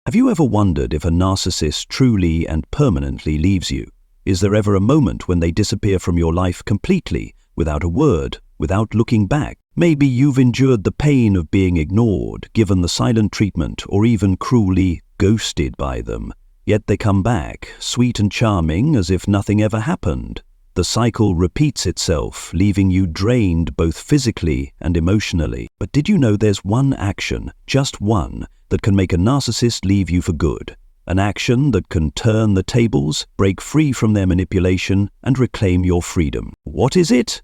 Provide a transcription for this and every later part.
Have you ever wondered if a narcissist truly and permanently leaves you? Is there ever a moment when they disappear from your life completely, without a word, without looking back? Maybe you've endured the pain of being ignored, given the silent treatment, or even cruelly ghosted by them. Yet they come back, sweet and charming, as if nothing ever happened. The cycle repeats itself, leaving you drained both physically and emotionally. But did you know there's one action, just one, that can make a narcissist leave you for good? An action that can turn the tables, break free from their manipulation, and reclaim your freedom. What is it?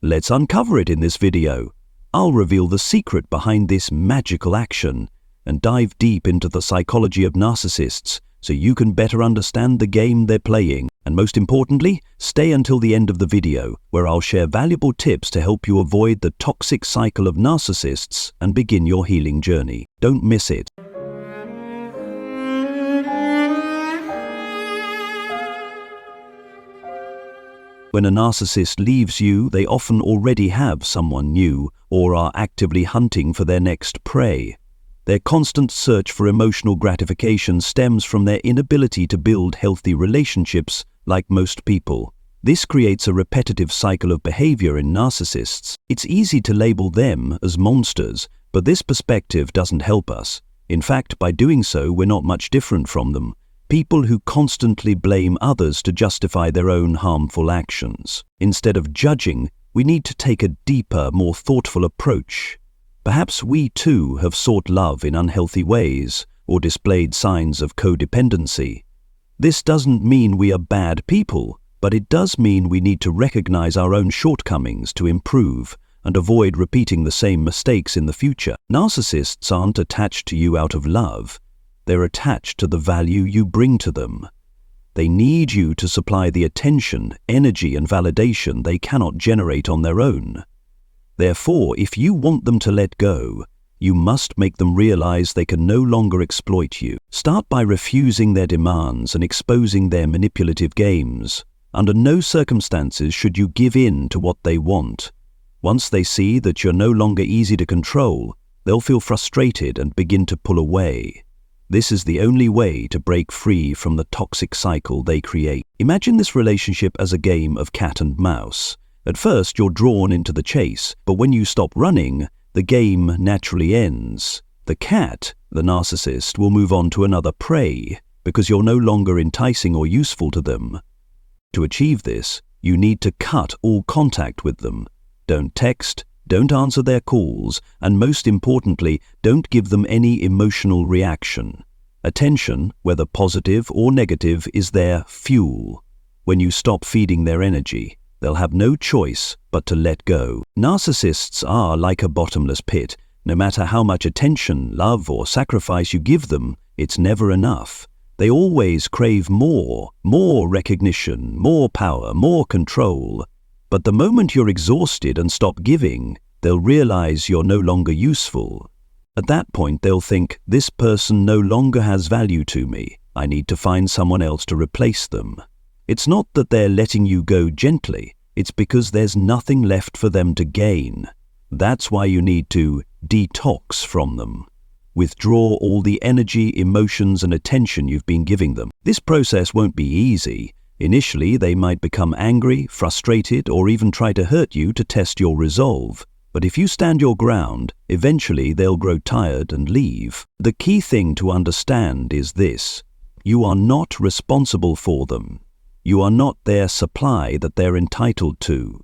Let's uncover it in this video. I'll reveal the secret behind this magical action and dive deep into the psychology of narcissists so you can better understand the game they're playing. And most importantly, stay until the end of the video, where I'll share valuable tips to help you avoid the toxic cycle of narcissists and begin your healing journey. Don't miss it. When a narcissist leaves you, they often already have someone new or are actively hunting for their next prey. Their constant search for emotional gratification stems from their inability to build healthy relationships like most people. This creates a repetitive cycle of behavior in narcissists. It's easy to label them as monsters, but this perspective doesn't help us. In fact, by doing so, we're not much different from them. People who constantly blame others to justify their own harmful actions. Instead of judging, we need to take a deeper, more thoughtful approach. Perhaps we too have sought love in unhealthy ways or displayed signs of codependency. This doesn't mean we are bad people, but it does mean we need to recognize our own shortcomings to improve and avoid repeating the same mistakes in the future. Narcissists aren't attached to you out of love. They're attached to the value you bring to them. They need you to supply the attention, energy, and validation they cannot generate on their own. Therefore, if you want them to let go, you must make them realize they can no longer exploit you. Start by refusing their demands and exposing their manipulative games. Under no circumstances should you give in to what they want. Once they see that you're no longer easy to control, they'll feel frustrated and begin to pull away. This is the only way to break free from the toxic cycle they create. Imagine this relationship as a game of cat and mouse. At first, you're drawn into the chase, but when you stop running, the game naturally ends. The cat, the narcissist, will move on to another prey because you're no longer enticing or useful to them. To achieve this, you need to cut all contact with them. Don't text, don't answer their calls, and most importantly, don't give them any emotional reaction. Attention, whether positive or negative, is their fuel. When you stop feeding their energy, they'll have no choice but to let go. Narcissists are like a bottomless pit. No matter how much attention, love, or sacrifice you give them, it's never enough. They always crave more recognition, more power, more control. But the moment you're exhausted and stop giving, they'll realize you're no longer useful. At that point, they'll think, this person no longer has value to me. I need to find someone else to replace them. It's not that they're letting you go gently. It's because there's nothing left for them to gain. That's why you need to detox from them. Withdraw all the energy, emotions, and attention you've been giving them. This process won't be easy. Initially, they might become angry, frustrated, or even try to hurt you to test your resolve. But if you stand your ground, eventually they'll grow tired and leave. The key thing to understand is this: you are not responsible for them. You are not their supply that they're entitled to.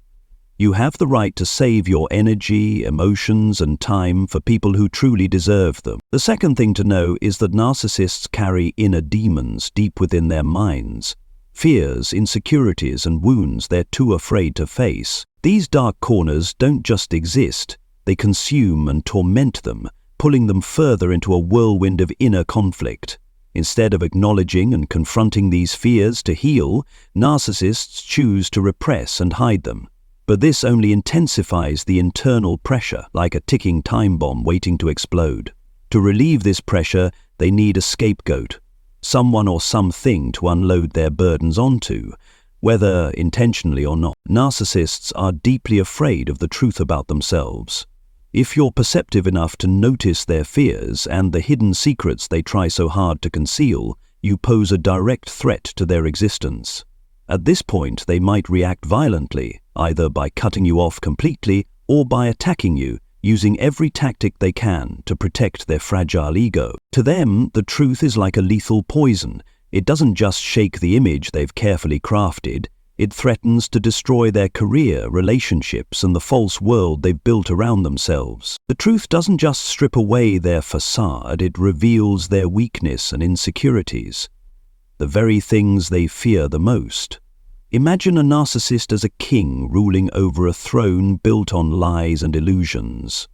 You have the right to save your energy, emotions, and time for people who truly deserve them. The second thing to know is that narcissists carry inner demons deep within their minds. Fears, insecurities, and wounds they're too afraid to face. These dark corners don't just exist, they consume and torment them, pulling them further into a whirlwind of inner conflict. Instead of acknowledging and confronting these fears to heal, narcissists choose to repress and hide them. But this only intensifies the internal pressure, like a ticking time bomb waiting to explode. To relieve this pressure, they need a scapegoat, someone or something to unload their burdens onto, whether intentionally or not. Narcissists are deeply afraid of the truth about themselves. If you're perceptive enough to notice their fears and the hidden secrets they try so hard to conceal, you pose a direct threat to their existence. At this point, they might react violently, either by cutting you off completely or by attacking you, using every tactic they can to protect their fragile ego. To them, the truth is like a lethal poison. It doesn't just shake the image they've carefully crafted, it threatens to destroy their career, relationships, and the false world they've built around themselves. The truth doesn't just strip away their facade, it reveals their weakness and insecurities, the very things they fear the most. Imagine a narcissist as a king ruling over a throne built on lies and illusions.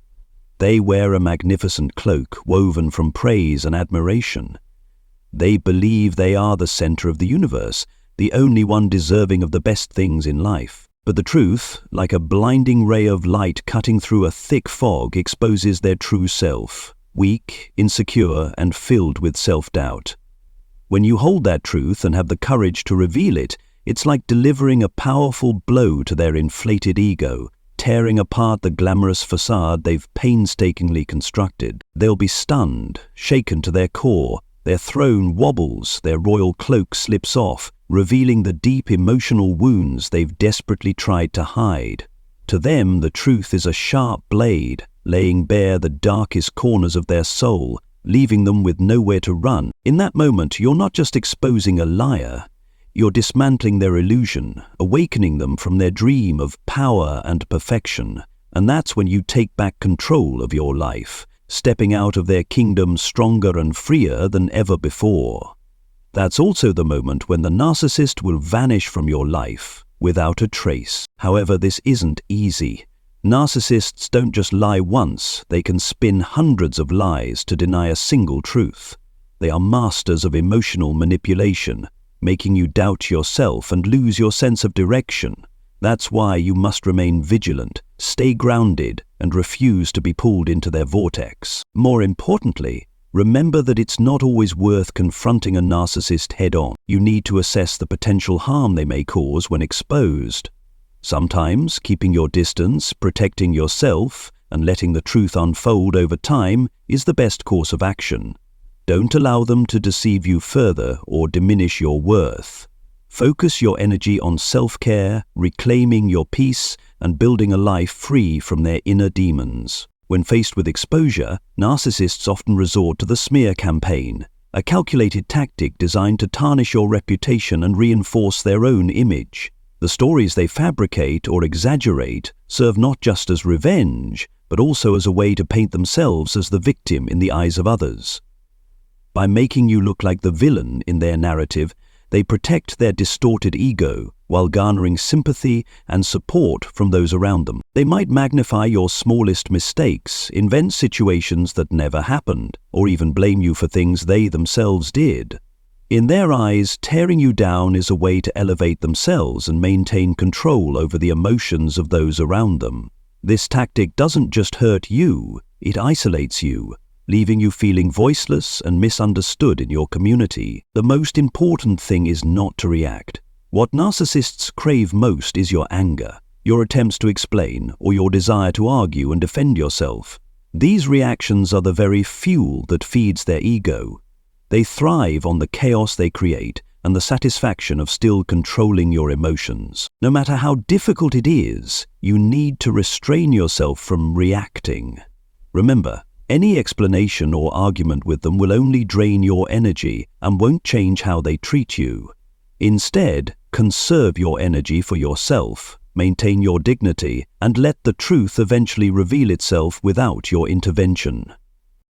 They wear a magnificent cloak woven from praise and admiration. They believe they are the center of the universe, the only one deserving of the best things in life. But the truth, like a blinding ray of light cutting through a thick fog, exposes their true self, weak, insecure, and filled with self-doubt. When you hold that truth and have the courage to reveal it, it's like delivering a powerful blow to their inflated ego, tearing apart the glamorous facade they've painstakingly constructed. They'll be stunned, shaken to their core, their throne wobbles, their royal cloak slips off, revealing the deep emotional wounds they've desperately tried to hide. To them, the truth is a sharp blade, laying bare the darkest corners of their soul, leaving them with nowhere to run. In that moment, you're not just exposing a liar, you're dismantling their illusion, awakening them from their dream of power and perfection. And that's when you take back control of your life, stepping out of their kingdom stronger and freer than ever before. That's also the moment when the narcissist will vanish from your life without a trace. However, this isn't easy. Narcissists don't just lie once, they can spin hundreds of lies to deny a single truth. They are masters of emotional manipulation, making you doubt yourself and lose your sense of direction. That's why you must remain vigilant, stay grounded, and refuse to be pulled into their vortex. More importantly, remember that it's not always worth confronting a narcissist head-on. You need to assess the potential harm they may cause when exposed. Sometimes, keeping your distance, protecting yourself, and letting the truth unfold over time is the best course of action. Don't allow them to deceive you further or diminish your worth. Focus your energy on self-care, reclaiming your peace, and building a life free from their inner demons. When faced with exposure, narcissists often resort to the smear campaign, a calculated tactic designed to tarnish your reputation and reinforce their own image. The stories they fabricate or exaggerate serve not just as revenge, but also as a way to paint themselves as the victim in the eyes of others. By making you look like the villain in their narrative, they protect their distorted ego while garnering sympathy and support from those around them. They might magnify your smallest mistakes, invent situations that never happened, or even blame you for things they themselves did. In their eyes, tearing you down is a way to elevate themselves and maintain control over the emotions of those around them. This tactic doesn't just hurt you, it isolates you, leaving you feeling voiceless and misunderstood in your community. The most important thing is not to react. What narcissists crave most is your anger, your attempts to explain, or your desire to argue and defend yourself. These reactions are the very fuel that feeds their ego. They thrive on the chaos they create and the satisfaction of still controlling your emotions. No matter how difficult it is, you need to restrain yourself from reacting. Remember, any explanation or argument with them will only drain your energy and won't change how they treat you. Instead, conserve your energy for yourself, maintain your dignity, and let the truth eventually reveal itself without your intervention.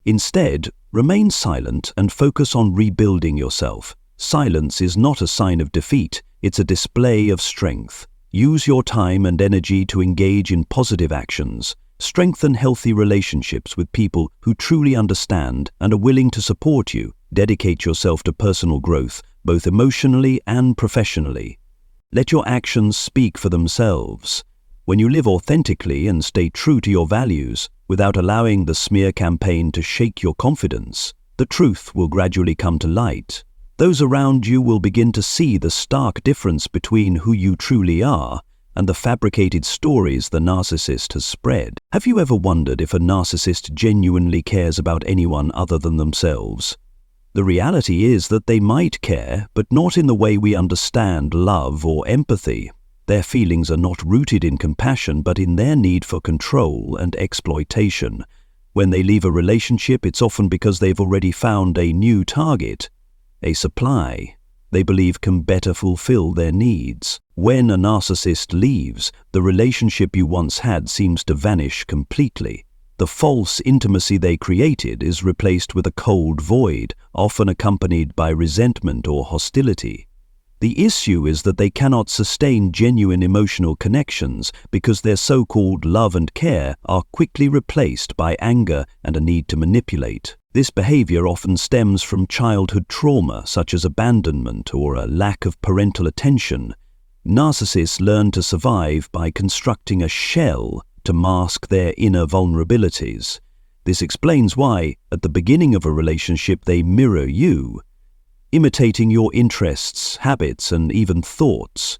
Instead, remain silent and focus on rebuilding yourself. Silence is not a sign of defeat, it's a display of strength. Use your time and energy to engage in positive actions. Strengthen healthy relationships with people who truly understand and are willing to support you. Dedicate yourself to personal growth, both emotionally and professionally. Let your actions speak for themselves. When you live authentically and stay true to your values, without allowing the smear campaign to shake your confidence, the truth will gradually come to light. Those around you will begin to see the stark difference between who you truly are and the fabricated stories the narcissist has spread. Have you ever wondered if a narcissist genuinely cares about anyone other than themselves? The reality is that they might care, but not in the way we understand love or empathy. Their feelings are not rooted in compassion, but in their need for control and exploitation. When they leave a relationship, it's often because they've already found a new target, a supply they believe can better fulfill their needs. When a narcissist leaves, the relationship you once had seems to vanish completely. The false intimacy they created is replaced with a cold void, often accompanied by resentment or hostility. The issue is that they cannot sustain genuine emotional connections because their so-called love and care are quickly replaced by anger and a need to manipulate. This behavior often stems from childhood trauma such as abandonment or a lack of parental attention. Narcissists learn to survive by constructing a shell to mask their inner vulnerabilities. This explains why, at the beginning of a relationship, they mirror you, imitating your interests, habits, and even thoughts,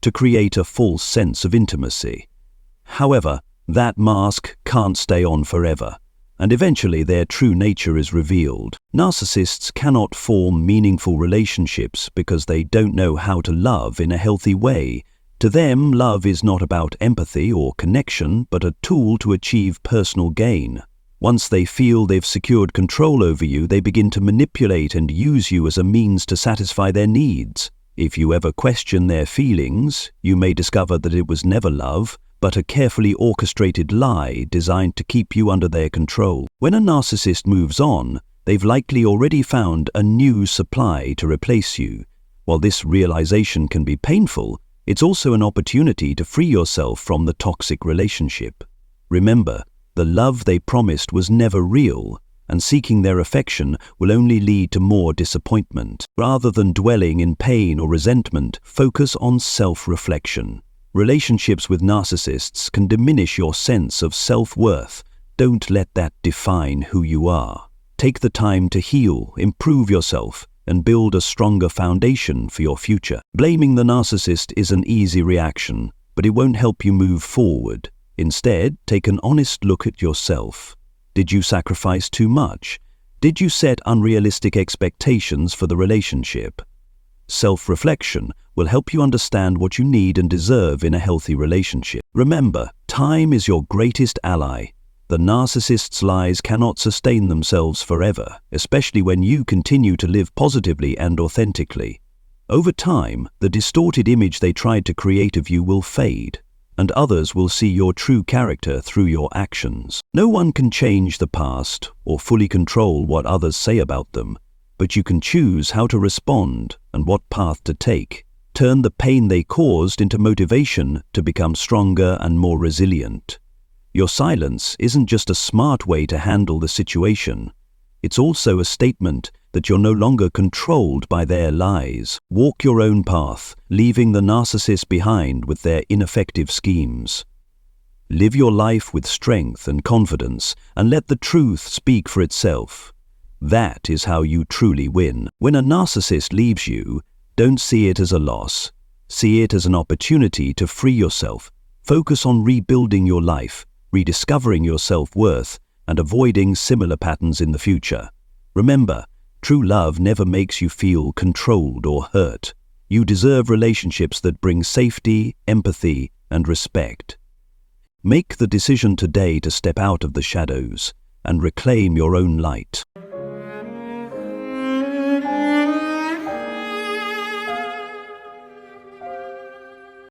to create a false sense of intimacy. However, that mask can't stay on forever, and eventually their true nature is revealed. Narcissists cannot form meaningful relationships because they don't know how to love in a healthy way. To them, love is not about empathy or connection, but a tool to achieve personal gain. Once they feel they've secured control over you, they begin to manipulate and use you as a means to satisfy their needs. If you ever question their feelings, you may discover that it was never love, but a carefully orchestrated lie designed to keep you under their control. When a narcissist moves on, they've likely already found a new supply to replace you. While this realization can be painful, it's also an opportunity to free yourself from the toxic relationship. Remember, the love they promised was never real, and seeking their affection will only lead to more disappointment. Rather than dwelling in pain or resentment, focus on self-reflection. Relationships with narcissists can diminish your sense of self-worth. Don't let that define who you are. Take the time to heal, improve yourself, and build a stronger foundation for your future. Blaming the narcissist is an easy reaction, but it won't help you move forward. Instead, take an honest look at yourself. Did you sacrifice too much? Did you set unrealistic expectations for the relationship? Self-reflection will help you understand what you need and deserve in a healthy relationship. Remember, time is your greatest ally. The narcissist's lies cannot sustain themselves forever, especially when you continue to live positively and authentically. Over time, the distorted image they tried to create of you will fade, and others will see your true character through your actions. No one can change the past or fully control what others say about them, but you can choose how to respond and what path to take. Turn the pain they caused into motivation to become stronger and more resilient. Your silence isn't just a smart way to handle the situation. It's also a statement that you're no longer controlled by their lies. Walk your own path, leaving the narcissist behind with their ineffective schemes. Live your life with strength and confidence, and let the truth speak for itself. That is how you truly win. When a narcissist leaves you, don't see it as a loss. See it as an opportunity to free yourself. Focus on rebuilding your life, rediscovering your self-worth, and avoiding similar patterns in the future. Remember, true love never makes you feel controlled or hurt. You deserve relationships that bring safety, empathy, and respect. Make the decision today to step out of the shadows and reclaim your own light.